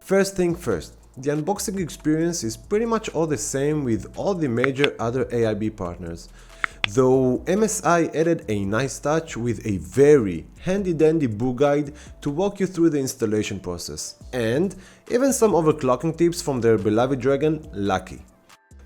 First thing first, the unboxing experience is pretty much all the same with all the major other AIB partners, though MSI added a nice touch with a very handy-dandy book guide to walk you through the installation process, and even some overclocking tips from their beloved dragon, Lucky.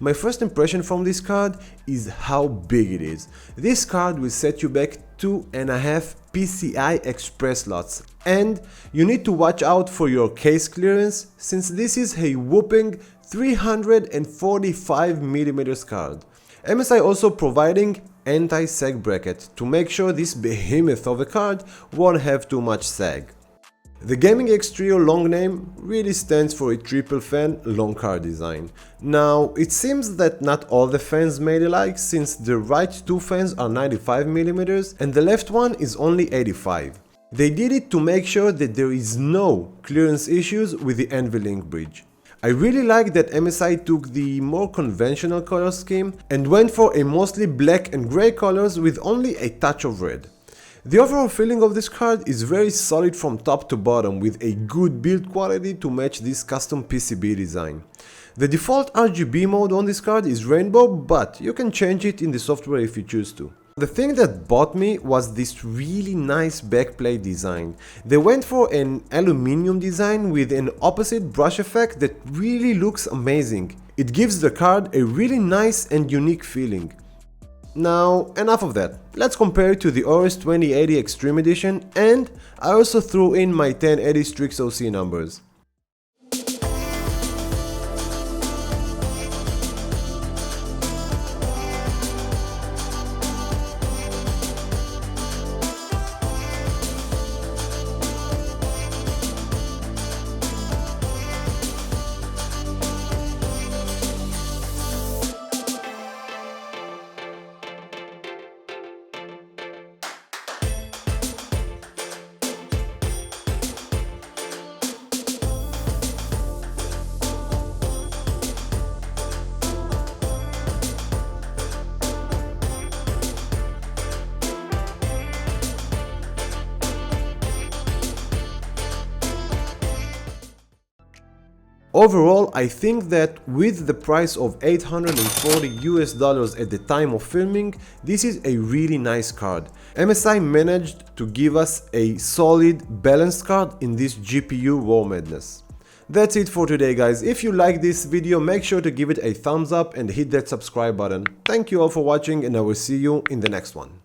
My first impression from this card is how big it is. This card will set you back 2.5 PCI Express slots, and you need to watch out for your case clearance since this is a whopping 345mm card. MSI also providing anti-sag bracket to make sure this behemoth of a card won't have too much sag. The Gaming X Trio long name really stands for a triple fan long card design. Now, it seems that not all the fans made alike since the right two fans are 95mm and the left one is only 85. They did it to make sure that there is no clearance issues with the NVLink bridge. I really like that MSI took the more conventional color scheme and went for a mostly black and grey colors with only a touch of red. The overall feeling of this card is very solid from top to bottom with a good build quality to match this custom PCB design. The default RGB mode on this card is rainbow, but you can change it in the software if you choose to. The thing that bought me was this really nice backplate design. They went for an aluminium design with an opposite brush effect that really looks amazing. It gives the card a really nice and unique feeling. Now, enough of that. Let's compare it to the AORUS 2080 Xtreme Edition, and I also threw in my 1080 Strix OC numbers. Overall, I think that with the price of $840 at the time of filming, this is a really nice card. MSI managed to give us a solid, balanced card in this GPU war madness. That's it for today, guys. If you like this video, make sure to give it a thumbs up and hit that subscribe button. Thank you all for watching, and I will see you in the next one.